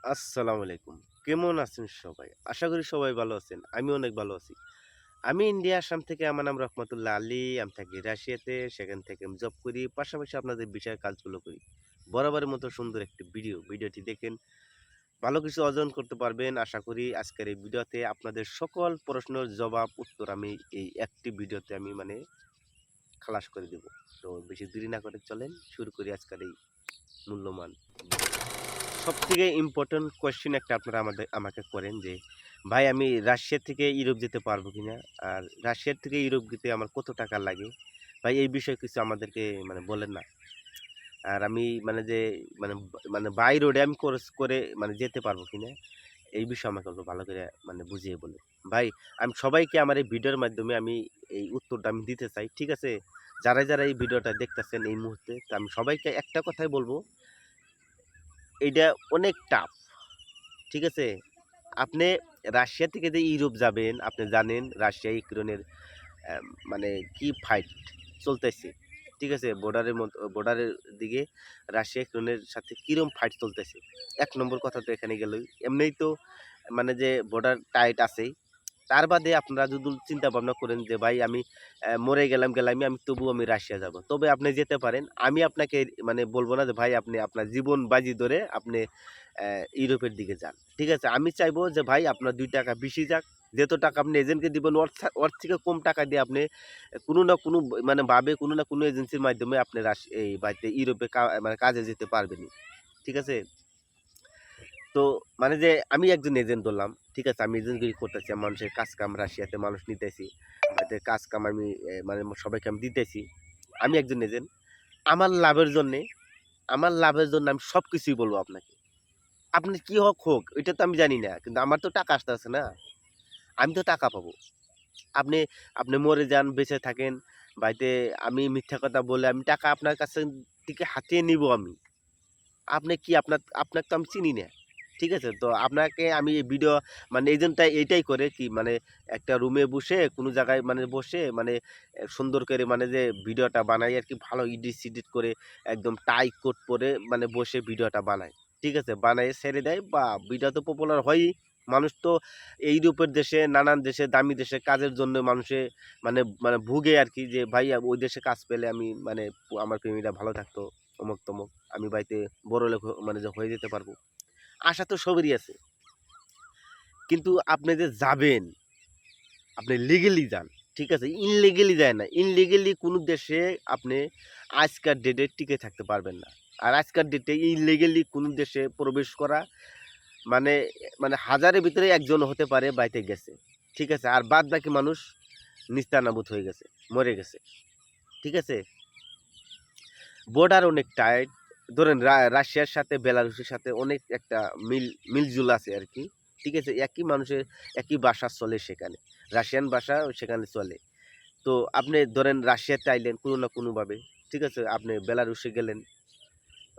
আসসালামু আলাইকুম। কেমন আছেন সবাই? আশা করি সবাই ভালো আছেন। আমি অনেক ভালো আছি। আমি ইন্ডিয়া আসাম থেকে আমার নাম রহমাতুল্লাহ আলী। আমি থাকি রাশিয়াতে। সেখান থেকে আমি জব করি। পাশাপাশি আপনাদের বিষয়ের কাজগুলো করি। বরাবরের মতো সুন্দর একটি ভিডিওটি দেখেন ভালো কিছু অর্জন করতে পারবেন। আশা করি আজকের এই ভিডিওতে আপনাদের সকল প্রশ্নের জবাব উত্তর আমি এই একটি ভিডিওতে আমি খালাস করে দেব। তো বেশি দেরি না করে চলেন শুরু করি আজকের এই মূল্যবান ভিডিও। সবথেকে ইম্পোর্টেন্ট কোয়েশ্চেন একটা আপনারা আমাকে করেন যে, "ভাই আমি রাশিয়া থেকে ইউরোপ যেতে পারবো কিনা? আর রাশিয়ার থেকে ইউরোপ যেতে আমার কত টাকা লাগে? ভাই এই বিষয়ে কিছু আমাদেরকে বলেন না।" আর আমি বাই রোডে আমি কোর্স করে যেতে পারবো কিনা? এই বিষয়ে আমাকে একটু ভালো করে বুঝিয়ে বলুন। ভাই আমি সবাইকে আমার এই ভিডিওর মাধ্যমে আমি এই উত্তরটা আমি দিতে চাই। ঠিক আছে? যারা এই ভিডিওটা দেখতেছেন এই মুহূর্তে, তো আমি সবাইকে একটা কথাই বলব, এইটা অনেক টাফ। ঠিক আছে? আপনি রাশিয়া থেকে যে ইউরোপ যাবেন, আপনি জানেন রাশিয়া ইউক্রেনের অ্যা মানে কি ফাইট চলতেছে। ঠিক আছে? বর্ডারের দিকে রাশিয়া ইউক্রেনের সাথে কিরম ফাইট চলতেছে। ১ নম্বর কথা তো এখানে গেলই। এমনিই তো যে বর্ডার টাইট আছেই। তার বাদে আপনারা যদি চিন্তা ভাবনা করেন যে ভাই আমি মরে গেলামই আমি তবুও আমি রাশিয়া যাবো। তবে আপনি যেতে পারেন। আমি আপনাকে বলব না যে ভাই আপনি আপনার জীবন বাজি ধরে আপনি ইউরোপের দিকে যান। ঠিক আছে? আমি চাইবো যে ভাই আপনার ৳২ বেশি যাক। যত টাকা আপনি এজেন্টকে দিবেন ওর থেকে কম টাকা দিয়ে আপনি কোনো না কোনো ভাবে কোনো না কোনো এজেন্সির মাধ্যমে আপনি এই বাড়িতে ইউরোপে কাজে যেতে পারবেনই। ঠিক আছে? তো যে আমি একজন এজেন্ট ধরলাম। ঠিক আছে? আমি এজেন্টগিরি করতেছি। মানুষের কাজ-কাম রাশিয়াতে মানুষ নিতেছি। কাজ-কাম আমি সবাইকে আমি দিতেছি। আমি একজন এজেন্ট। আমার লাভের জন্যে আমি সবকিছুই বলব আপনাকে। আপনি কি হোক এটা তো আমি জানি না। কিন্তু আমার তো টাকা আসতেছে না। আমি তো টাকা পাবো। আপনি আপনি মরে যান, বেঁচে থাকেন, বাড়িতে আমি মিথ্যা কথা বলে আমি টাকা আপনার কাছে থেকে হাতিয়ে নিবো আমি। আপনি কি আপনাকে তো আমি চিনি না। ঠিক আছে? তো আপনাকে আমি এই ভিডিও এজেন্টটা এইটাই করে কি একটা রুমে বসে কোনো জায়গায় বসে সুন্দর করে যে ভিডিওটা বানাই আরকি ভালো এডিট-সেডিট করে একদম টাই কোট পরে বসে ভিডিওটা বানায়। ঠিক আছে? বানায়ে ছেড়ে দেয় বা ভিডিও তো পপুলার হয়ই। মানুষ তো এই ইউরোপের দেশে নানান দেশে দামি দেশে কাজের জন্য মানুষে ভুগে আরকি যে ভাই ওই দেশে কাজ পেলে আমি আমার ফ্যামিলিটা ভালো থাকতো। অমুক-তমুক। আমি বাড়িতে বড়লোক যে হয়ে যেতে পারবো। আশা তো সবারই আছে। কিন্তু আপনি যে যাবেন, আপনি লিগ্যালি যান। ঠিক আছে? ইনলিগ্যালি যায় না। ইনলিগ্যালি কোনো দেশে আপনি আজকার ডেটে টিকে থাকতে পারবেন না। আর আজকার ডেটে ইনলিগ্যালি কোনো দেশে প্রবেশ করা মানে হাজারের ভিতরে একজন হতে পারে বাইতে গেছে। ঠিক আছে? আর বাদবাকি মানুষ নিস্তানাবুদ হয়ে গেছে, মরে গেছে। ঠিক আছে? বর্ডার অনেক টাইট। ধরেন রাশিয়ার সাথে বেলারুশের সাথে অনেক একটা মিলজুল আছে আরকি। ঠিক আছে? একই মানুষের একই ভাষা চলে সেখানে। রাশিয়ান ভাষা সেখানে চলে। তো আপনি ধরেন রাশিয়াতে আইলেন কোনো না কোনোভাবে। ঠিক আছে? আপনি বেলারুশে গেলেন।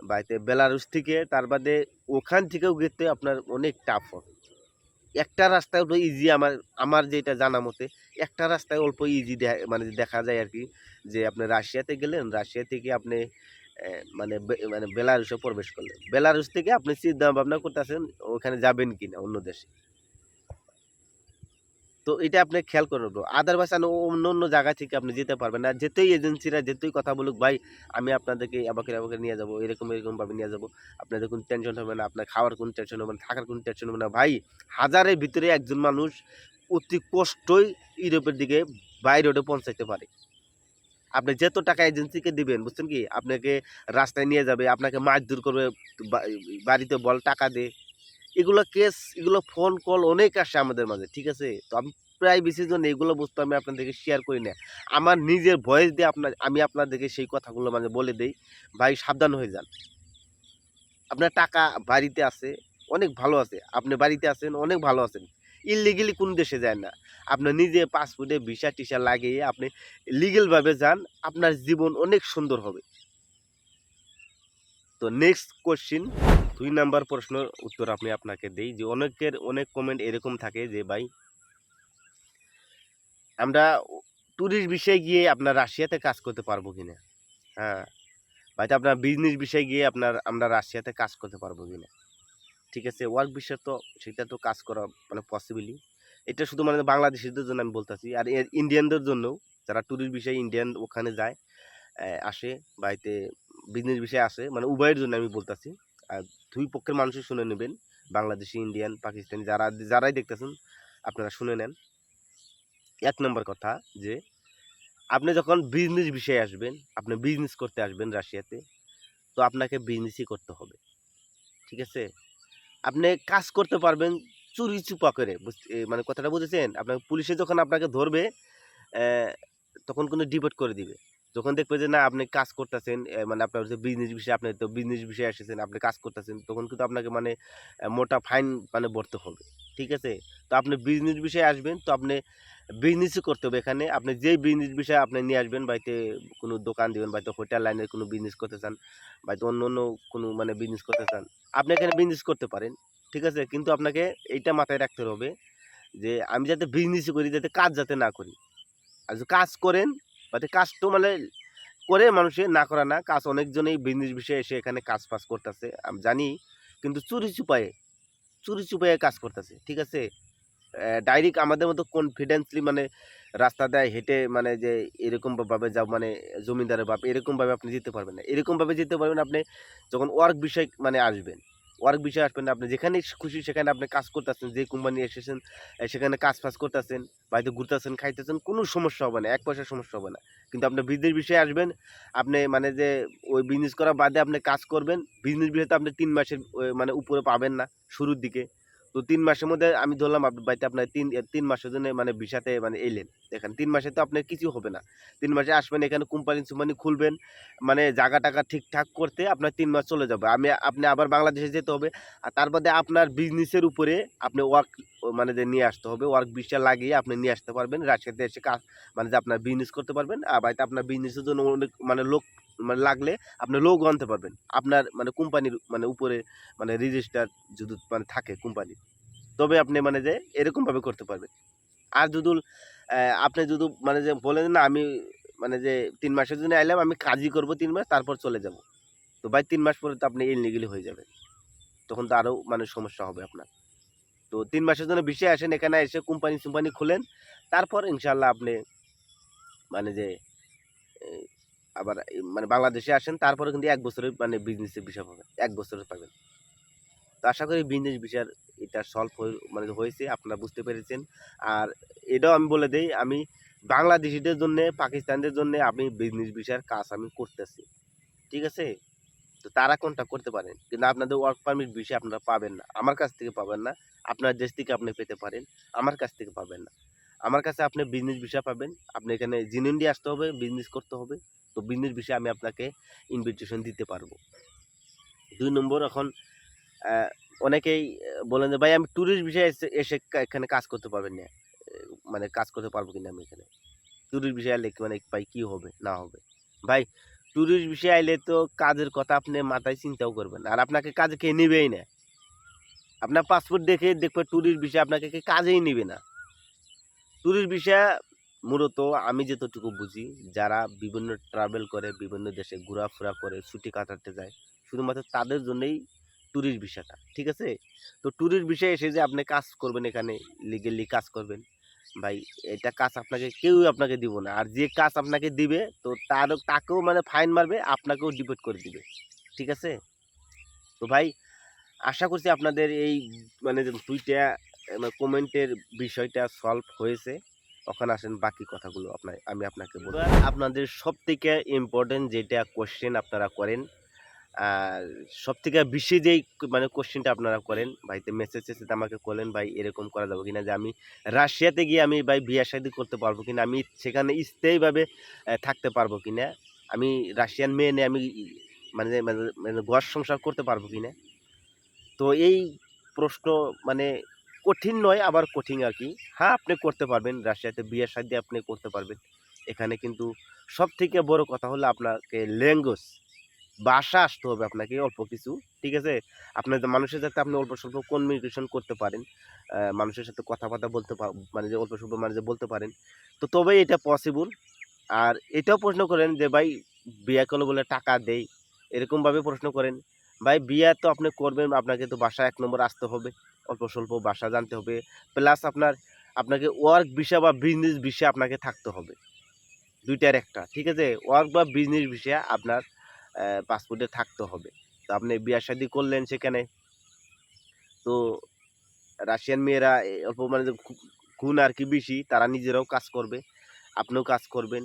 বাইতে বেলারুশ থেকে তার বাদে ওখান থেকেও যেতে আপনার অনেক টাফ হবে। একটা রাস্তায় হলো ইজি আমার যেটা জানা মতে, একটা রাস্তায় অল্প ইজি দেখা যায় আরকি। যে আপনি রাশিয়াতে গেলেন, রাশিয়া থেকে আপনি বেলারুশে প্রবেশ করলেন। বেলারুশ থেকে আপনি চিন্তা ভাবনা করতেছেন ওখানে যাবেন কিনা অন্য দেশে। তো এটা আপনি খেয়াল করুন ব্রো। আদারওয়াইজ অন্য জায়গা থেকে আপনি যেতে পারবেন না। যেতেই এজেন্সিরা যেতেই কথা বলুক, "ভাই আমি আপনাদেরকে অ্যাবাকে নিয়ে যাবো। এরকমভাবে নিয়ে যাবো। আপনাদের কোনো টেনশন হবে না। আপনার খাওয়ার কোনো টেনশন হবে না, থাকার কোনো টেনশন হবে না।" ভাই, হাজারের ভিতরে একজন মানুষ অতি কষ্টই ইউরোপের দিকে বাই রোডে পৌঁছাইতে পারে। আপনি যত টাকা এজেন্সিকে দিবেন, বুঝছেন কি? আপনাকে রাস্তায় নিয়ে যাবে, আপনাকে মারধর করবে, বা বাড়িতে বল টাকা দে। এগুলো কেস, এগুলো ফোন কল অনেক আসে আমাদের মাঝে। ঠিক আছে? তো আমি প্রাইভেসির জন্য এগুলো বস্তু আমি আপনাদেরকে শেয়ার করি না। আমার নিজের ভয়েস দিয়ে আমি আপনাদেরকে সেই কথাগুলো বলে দেই। ভাই সাবধান হয়ে যান। আপনার টাকা বাড়িতে আছে, অনেক ভালো আছে। আপনি বাড়িতে আছেন, অনেক ভালো আছেন। ইললিগালি কোন দেশে যান না। আপনার নিজে পাসপোর্টে ভিসা-টিসা লাগিয়ে আপনি লিগ্যাল ভাবে যান। আপনার জীবন অনেক সুন্দর হবে। তো নেক্সট কোয়েশ্চেন ২ নাম্বার প্রশ্নের উত্তর আপনাকে দেই যে অনেকের অনেক কমেন্ট এরকম থাকে যে ভাই আমরা ট্যুরিস্ট ভিসায় গিয়ে আপনার রাশিয়াতে কাজ করতে পারবো কিনা? হ্যাঁ, হয়তো আপনার বিজনেস ভিসায় গিয়ে আমরা রাশিয়াতে কাজ করতে পারবো কিনা? ঠিক আছে? ওয়ার্ক ভিসা তো সেটা তো কাজ করা মানে পসিবলই। এটা শুধু মানে বাংলাদেশীদের জন্য আমি বলতেছি। আর ইন্ডিয়ানদের জন্যও যারা টুরিস্ট ভিসায় ইন্ডিয়ান ওখানে যায়, আসে বা এতে বিজনেস ভিসায় আসে মানে উভয়ের জন্য আমি বলতেছি। আর ২ পক্ষের মানুষই শুনে নেবেন। বাংলাদেশি, ইন্ডিয়ান, পাকিস্তানি যারাই দেখতেছেন আপনারা শুনে নেন। ১ নাম্বার কথা যে আপনি যখন বিজনেস ভিসায় আসবেন, আপনি বিজনেস করতে আসবেন রাশিয়াতে, তো আপনাকে বিজনেসই করতে হবে। ঠিক আছে? আপনি কাজ করতে পারবেন চুরি-চুপা করে। মানে কথাটা বুঝেছেন? আপনার পুলিশে যখন আপনাকে ধরবে, অ্যা তখন কিন্তু ডিপোর্ট করে দিবে। যখন দেখবে যে না আপনি কাজ করতেছেন, মানে আপনার যে বিজনেস বিষয় আপনি তো বিজনেস বিষয়ে এসেছেন, আপনি কাজ করতেছেন, তখন কিন্তু আপনাকে মানে মোটা ফাইন মানে ভরতে হবে। ঠিক আছে? তো আপনি বিজনেস বিষয়ে আসবেন, তো আপনি বিজনেসই করতে হবে এখানে। আপনি যেই বিজনেস বিষয় আপনি নিয়ে আসবেন, বাড়িতে কোনো দোকান দিবেন, বাড়িতে হোটেল লাইনের কোনো বিজনেস করতে চান, বাড়িতে অন্য কোনো মানে বিজনেস করতে চান, আপনি এখানে বিজনেস করতে পারেন। ঠিক আছে? কিন্তু আপনাকে এইটা মাথায় রাখতে হবে যে আমি যাতে বিজনেসই করি, যাতে কাজ যাতে না করি। আর যদি কাজ করেন, বাট কাজ তো মানে করে মানুষে, না করা না। কাজ অনেকজনেই বিজনেস বিষয়ে এসে এখানে কাজ-ফাজ করতেছে। আমি জানি। কিন্তু চুরি চুপায়ে কাজ করতেছে। ঠিক আছে? ডাইরেক্ট আমাদের মতো কনফিডেন্টলি মানে রাস্তা দিয়ে হেঁটে মানে যে এরকম ভাবে যাও মানে জমিদারের বাপ এরকমভাবে আপনি যেতে পারবেন না। এরকমভাবে যেতে পারবেন আপনি যখন ওয়ার্ক বিষয় মানে আসবেন। ওয়ার্ক বিষয়ে আসবেন না, আপনি যেখানে খুশি সেখানে আপনি কাজ করতেছেন, যে কোম্পানি এসেছেন সেখানে কাজ-ফাজ করতেছেন, বাড়িতে ঘুরতেছেন, খাইতেছেন, কোনো সমস্যা হবে না। ১ পয়সার সমস্যা হবে না। কিন্তু আপনি বিজনেস বিষয়ে আসবেন, আপনি মানে যে ওই বিজনেস করা বাদে আপনি কাজ করবেন। বিজনেস বিষয়ে তো আপনি ৩ মাসের মানে উপরে পাবেন না শুরুর দিকে। তো ৩ মাসের মধ্যে আমি ধরলাম আপনার বাড়িতে আপনার ৩ মাসের জন্য মানে ভিসাতে মানে এলেন। দেখেন ৩ মাসে তো আপনার কিছু হবে না। ৩ মাসে আসবেন এখানে কোম্পানি-সোম্পানি খুলবেন। মানে জায়গা-টাগা ঠিকঠাক করতে আপনার ৩ মাস চলে যাবে। আপনি আবার বাংলাদেশে যেতে হবে। আর তার বাদে আপনার বিজনেসের উপরে আপনি ওয়ার্ক মানে যে নিয়ে আসতে হবে। ওয়ার্ক ভিসা লাগিয়ে আপনি নিয়ে আসতে পারবেন। রাশিয়াতে এসে মানে যে আপনার বিজনেস করতে পারবেন। আর বাড়িতে আপনার বিজনেসের জন্য অনেক মানে লোক মানে লাগলে আপনি লোকও আনতে পারবেন। আপনার মানে কোম্পানির মানে উপরে মানে রেজিস্টার যদি মানে থাকে কোম্পানি। তবে আপনি মানে যে এরকমভাবে করতে পারবেন। আর যদুল আপনি যদি মানে যে বলেন না আমি মানে যে ৩ মাসের জন্য আইলাম আমি কাজই করব ৩ মাস তারপর চলে যাব। তো ভাই ৩ মাস পরে তো আপনি ইললিগালি হয়ে যাবেন। তখন তো আরো মানে সমস্যা হবে আপনার। তো ৩ মাসের জন্য ভিসায় আসেন, এখানে এসে কোম্পানি-সোম্পানি খোলেন। তারপর ইনশাআল্লাহ আপনি মানে যে এ আবার মানে বাংলাদেশে আসেন। তারপরে কিন্তু ১ বছরের মানে বিজনেসের ভিসা পাবেন। ১ বছরের পাবেন। তো আশা করি বিজনেস ভিসার এটা সলভ মানে হয়েছে, আপনারা বুঝতে পেরেছেন। আর এটাও আমি বলে দেই, আমি বাংলাদেশীদের জন্যে, পাকিস্তানিদের জন্যে আমি বিজনেস ভিসার কাজ আমি করতেছি। ঠিক আছে? তো তারা কন্ট্যাক্ট করতে পারেন। কিন্তু আপনাদের ওয়ার্ক পারমিট ভিসা আপনারা পাবেন না। আমার কাছ থেকে পাবেন না। আপনার দেশ থেকে আপনি পেতে পারেন। আমার কাছ থেকে পাবেন না। আমার কাছে আপনি বিজনেস ভিসা পাবেন। আপনি এখানে জেনুইনলি আসতে হবে, বিজনেস করতে হবে। তো বিজনেস ভিসায় আমি আপনাকে ইনভিটেশন দিতে পারব। ২ নম্বর এখন অ্যা অনেকেই বলেন যে, "ভাই আমি টুরিস্ট ভিসায় এসে এখানে কাজ করতে পারবেন না। মানে কাজ করতে পারবো কিনা আমি এখানে? টুরিস্ট ভিসায় আইলে মানে ভাই কি হবে না হবে?" ভাই টুরিস্ট ভিসায় আইলে তো কাজের কথা আপনি মাথায় চিন্তাও করবেন না। আর আপনাকে কাজে কেউ নিবেই না। আপনার পাসপোর্ট দেখে দেখবে টুরিস্ট ভিসা আপনাকে কেউ কাজেই নিবে না। টুরিস্ট ভিসা মূলত আমি যতটুকু বুঝি, যারা বিভিন্ন ট্রাভেল করে, বিভিন্ন দেশে ঘোরাফেরা করে, ছুটি কাটাতে যায়, শুধুমাত্র তাদের জন্যই টুরিস্ট ভিসাটা। ঠিক আছে? তো টুরিস্ট ভিসায় এসে যে আপনি কাজ করবেন এখানে, লিগ্যালি কাজ করবেন, ভাই এটা কাজ আপনাকে কেউই আপনাকে দিব না। আর যে কাজ আপনাকে দিবে তো তাকেও মানে ফাইন মারবে, আপনাকেও ডিপোর্ট করে দিবে। ঠিক আছে? তো ভাই আশা করছি আপনাদের এই মানে যে ২ টা কমেন্টের বিষয়টা সলভ হয়েছে। এখন আসেন বাকি কথাগুলো আমি আপনাকে বলব। এবার আপনাদের সবথেকে ইম্পোর্টেন্ট যেটা কোয়েশ্চেন আপনারা করেন, আর সবথেকে বেশি যেই মানে কোয়েশ্চেনটা আপনারা করেন, ভাইতে মেসেজ-টেসেজ আমাকে করলেন, ভাই এরকম করা যাবে কিনা যে আমি রাশিয়াতে গিয়ে আমি ভাই বিয়া-শাদী করতে পারবো কিনা? আমি সেখানে স্থায়ীভাবে থাকতে পারবো কিনা? আমি রাশিয়ান মেয়ে নিয়ে আমি মানে মানে মানে ঘর সংসার করতে পারবো কিনা? তো এই প্রশ্ন মানে কঠিন নয়, আবার কঠিন আরকি। হ্যাঁ, আপনি করতে পারবেন। রাশিয়াতে বিয়ে-শাদী আপনি করতে পারবেন। এখানে কিন্তু সবথেকে বড় কথা হলো আপনাকে ল্যাঙ্গুয়েজ, ভাষা আসতে হবে আপনাকে অল্প কিছু। ঠিক আছে? আপনার মানুষের সাথে আপনি অল্প-স্বল্প কমিউনিকেশন করতে পারেন। মানুষের সাথে কথাবার্তা বলতে মানে যে অল্প-স্বল্প মানে যে বলতে পারেন। তো তবেই এটা পসিবল। আর এটাও প্রশ্ন করেন যে, "ভাই বিয়া করলে বলে টাকা দেই।" এরকমভাবে প্রশ্ন করেন। ভাই বিয়া তো আপনি করবেন, আপনাকে তো বাসা ১ নম্বর আসতে হবে। অল্প স্বল্প ভাষা জানতে হবে। প্লাস আপনাকে ওয়ার্ক ভিসা বা বিজনেস ভিসা আপনাকে থাকতে হবে। ২ টার একটা। ঠিক আছে? ওয়ার্ক বা বিজনেস ভিসা আপনার পাসপোর্টে থাকতে হবে। তো আপনি বিয়া-শাদী করলেন সেখানে। তো রাশিয়ান মেয়েরা অল্প মানে যে গুণ আরকি বেশি। তারা নিজেরাও কাজ করবে। আপনিও কাজ করবেন।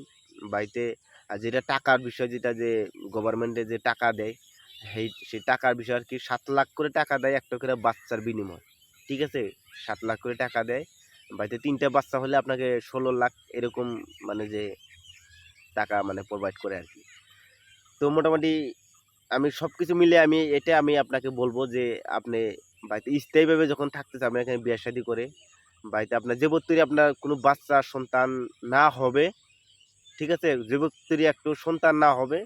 বাড়িতে যেটা টাকার বিষয় যেটা যে গভর্নমেন্টে যে টাকা দেয়, সেই টাকার বিষয় আরকি ৭,০০,০০০ করে টাকা দেয় একটা করে বাচ্চার বিনিময়ে। ঠিক আছে? ৭,০০,০০০ করে টাকা দেয়। বাড়িতে ৩ টা বাচ্চা হলে আপনাকে ১৬,০০,০০০ এরকম মানে যে টাকা মানে প্রোভাইড করে আরকি। তো মোটামুটি আমি সবকিছু মিলিয়ে আমি আপনাকে বলব যে আপনি বাড়িতে স্থায়ীভাবে যখন থাকতে চাবেন এখানে বিয়া-শাদী করে, বাড়িতে আপনার যে বৎসরই আপনার কোনো বাচ্চা সন্তান না হবে, ঠিক আছে? যে বৎসরই একটু সন্তান না হবে,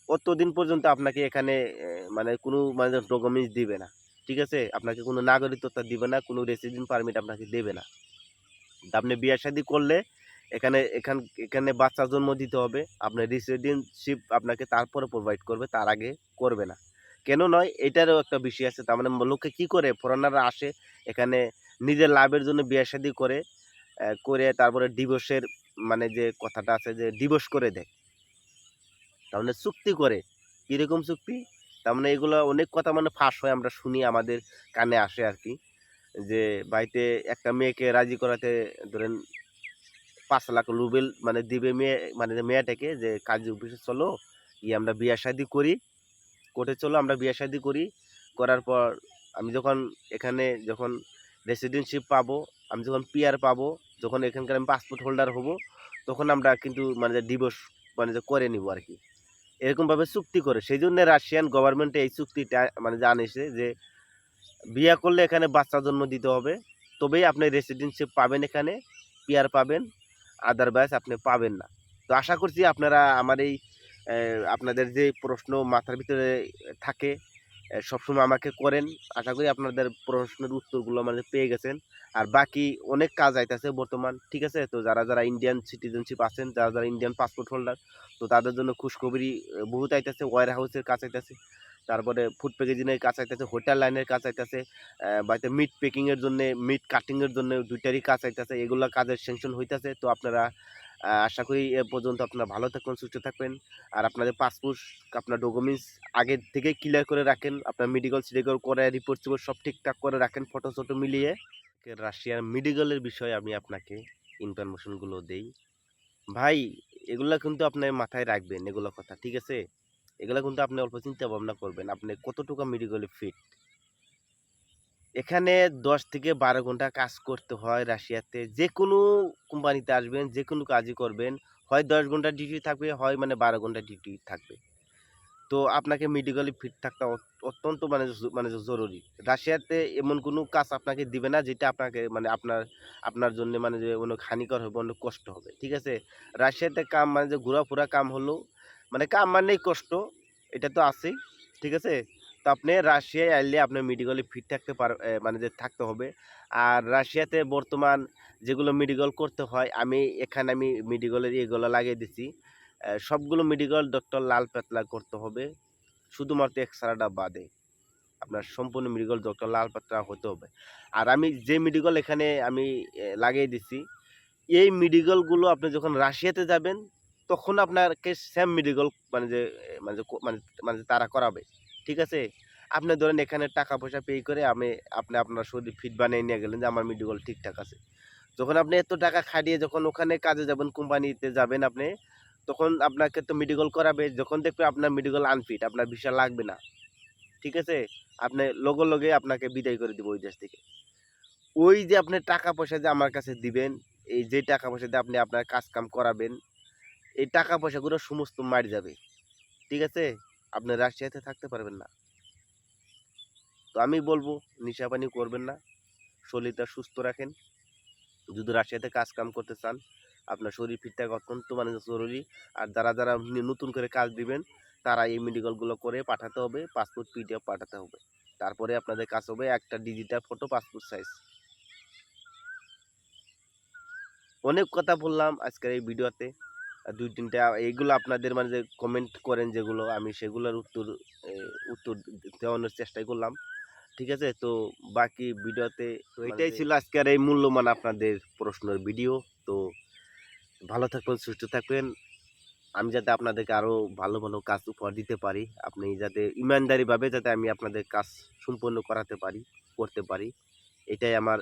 অতদিন পর্যন্ত আপনাকে এখানে মানে কোনো মানে ডকুমেন্টস দিবে না। ঠিক আছে? আপনাকে কোনো নাগরিকত্ব দিবে না, কোনো রেসিডেন্ট পারমিট আপনাকে দেবে না। আপনি বিয়া-শাদী করলে এখানে বাচ্চা জন্ম দিতে হবে। আপনার রেসিডেন্টশিপ আপনাকে তারপরে প্রোভাইড করবে, তার আগে করবে না। কেন নয়? এটারও একটা বিষয় আছে। তার মানে লোকে কি করে? ফরেনাররা আসে এখানে নিজের লাভের জন্য বিয়া-শাদী করে, করে তারপরে ডিভোর্সের মানে যে কথাটা আছে যে ডিভোর্স করে দেয়। তার মানে চুক্তি করে। কিরকম চুক্তি? তার মানে এগুলো অনেক কথা মানে ফাঁস হয় আমরা শুনি আমাদের কানে আসে আরকি। যে বাড়িতে একটা মেয়েকে রাজি করাতে ধরেন ৫,০০,০০০ রুবেল মানে দিবে মেয়ে মানে মেয়েটাকে যে কাজী অফিসে চলো, আমরা বিয়া-শাদী করি। কোর্টে চলো আমরা বিয়া-শাদী করি। করার পর আমি যখন রেসিডেন্টশিপ পাবো, আমি যখন পিআর পাবো, যখন এখানকার আমি পাসপোর্ট হোল্ডার হবো, তখন আমরা কিন্তু মানে যে ডিভোর্স মানে যে করে নিবো আরকি। এরকমভাবে চুক্তি করে। সেইজন্য রাশিয়ান গভর্নমেন্ট এই চুক্তিটা মানে যে আনিছে যে বিয়া করলে এখানে বাচ্চা জন্ম দিতে হবে। তবেই আপনি রেসিডেন্টশিপ পাবেন এখানে, পিআর পাবেন। আদারওয়াইজ আপনি পাবেন না। তো আশা করছি আপনারা আমার এই আপনাদের যে প্রশ্ন মাথার ভিতরে থাকে সবসময় আমাকে করেন। আশা করি আপনাদের প্রশ্নের উত্তরগুলো মানে পেয়ে গেছেন। আর বাকি অনেক কাজ আইতাছে বর্তমান। ঠিক আছে? তো যারা ইন্ডিয়ান সিটিজেনশিপ আছেন, যারা ইন্ডিয়ান পাসপোর্ট হোল্ডার, তো তাদের জন্য খুশখবরি বহুত আইতাছে। ওয়্যার হাউসের কাজ আইতাছে। তারপরে ফুড প্যাকেজিং এর কাজ আইতাছে, হোটেল লাইনের কাজ আইতাছে। বাড়িতে মিট প্যাকিং এর জন্যে, মিট কাটিং এর জন্য ২ টারই কাজ আইতাছে। এগুলা কাজের সেকশন হইতাছে। তো আপনারা আশা করি এ পর্যন্ত আপনারা ভালো থাকবেন, সুস্থ থাকবেন। আর আপনাদের পাসপোর্ট, আপনার ডকুমেন্টস আগের থেকেই ক্লিয়ার করে রাখেন। আপনার মেডিকেল-সিডিকেল করে রিপোর্ট-সিপোর্ট সব ঠিকঠাক করে রাখেন ফটো-সটো মিলিয়ে। রাশিয়ার মেডিকেলের বিষয়ে আমি আপনাকে ইনফরমেশন গুলো দেই। ভাই এগুলা কিন্তু আপনি মাথায় রাখবেন এগুলা কথা। ঠিক আছে? এগুলা কিন্তু আপনি অল্প চিন্তা ভাবনা করবেন। আপনি কতটুকু মেডিকেলে ফিট। এখানে ১০ থেকে ১২ ঘন্টা কাজ করতে হয় রাশিয়াতে। যেকোনো কোম্পানিতে আসবেন, যেকোনো কাজই করবেন। হয় ১০ ঘন্টা ডিউটি থাকবে, হয় মানে ১২ ঘন্টা ডিউটি থাকবে। তো আপনাকে মেডিকেলি ফিট থাকা অত্যন্ত মানে জরুরি। রাশিয়াতে এমন কোনো কাজ আপনাকে দিবে না যেটা আপনাকে মানে আপনার জন্য মানে যে অনেক হানিকর হবে, অনেক কষ্ট হবে। ঠিক আছে? রাশিয়াতে কাম মানে যে ঘোরাফেরা কাম হলো, মানে কাম মানেই কষ্ট। এটা তো আছেই। ঠিক আছে? তো আপনি রাশিয়ায় আইলে আপনার মেডিকেলি ফিট থাকতে মানে যে থাকতে হবে। আর রাশিয়াতে বর্তমান যেগুলো মেডিকেল করতে হয়, আমি মেডিকেলের এগুলো লাগিয়ে দিছি। সবগুলো মেডিকেল ডক্টর লাল পাতলা করতে হবে। শুধুমাত্র এক্স-রেটা বাদে। আপনার সম্পূর্ণ মেডিকেল ডক্টর লাল পাতলা হতে হবে। আর আমি যে মেডিকেল এখানে আমি লাগিয়ে দিছি, এই মেডিকেলগুলো আপনি যখন রাশিয়াতে যাবেন, তখন আপনাকে সেম মেডিকেল মানে যে এ মানে যে ক মানে মানে যে তারা করাবে। ঠিক আছে? আপনি ধরেন এখানে টাকা-পয়সা পে করে আপনি আপনার শরীর ফিট বানিয়ে নিয়ে গেলেন যে আমার মেডিকেল ঠিকঠাক আছে। যখন আপনি এত টাকা খাটিয়ে যখন ওখানে কাজে যাবেন, কোম্পানিতে যাবেন আপনি, তখন আপনাকে তো মেডিকেল করাবে। যখন দেখবে আপনার মেডিকেল আনফিট, আপনার ভিসা লাগবে না। ঠিক আছে? আপনি লগে আপনাকে বিদায় করে দিবে ওই দেশ থেকে। ওই যে আপনি টাকা-পয়সা যে আমার কাছে দিবেন, এই যে টাকা-পয়সা দিয়ে আপনি আপনার কাজ-কাম করাবেন, এই টাকা-পয়সাগুলো সমস্ত মাইর যাবে। ঠিক আছে? আপনি রাশিয়াতে থাকতে পারবেন না। তো আমি বলব নিশাপানি করবেন না। শরীরটা সুস্থ রাখেন। যদি রাশিয়াতে কাজ-কাম করতে চান, আপনার শরীর ফিট থাকা অত্যন্ত মানে জরুরি। আর যারা নতুন করে কাজ দিবেন, তারা এই মেডিকেলগুলো করে পাঠাতে হবে, পাসপোর্ট পিডিএফ পাঠাতে হবে। তারপরে আপনাদের কাজ হবে একটা ডিজিটাল ফটো পাসপোর্ট সাইজ। অনেক কথা বললাম আজকের এই ভিডিওতে। ২-৩ টা এইগুলো আপনাদের মানে যে কমেন্ট করেন যেগুলো আমি সেগুলোর উত্তর দেওয়ানোর চেষ্টাই করলাম। ঠিক আছে? তো বাকি ভিডিওতে তো মানে এটাই যে ছিল আজকের এই মূল্যবান আপনাদের প্রশ্নের ভিডিও। তো ভালো থাকবেন, সুস্থ থাকবেন। আমি যাতে আপনাদেরকে আরো ভালো, ভালো কাজ উপহার দিতে পারি। আপনি যাতে ইমানদারিভাবে যাতে আমি আপনাদের কাজ সম্পন্ন করাতে পারি, করতে পারি। এটাই আমার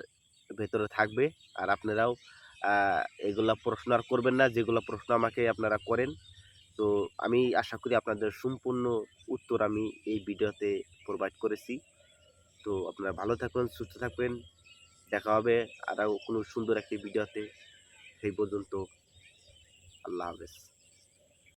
ভেতরে থাকবে। আর আপনারাও আ এগুলা প্রশ্ন আর করবেন না, যেগুলা প্রশ্ন আমাকে আপনারা করেন। তো আমি আশা করি আপনাদের সম্পূর্ণ উত্তর আমি এই ভিডিওতে প্রোভাইড করেছি। তো আপনারা ভালো থাকবেন, সুস্থ থাকবেন। দেখা হবে আরো কোনো সুন্দর একটি ভিডিওতে। সেই পর্যন্ত আল্লাহ হাফেজ।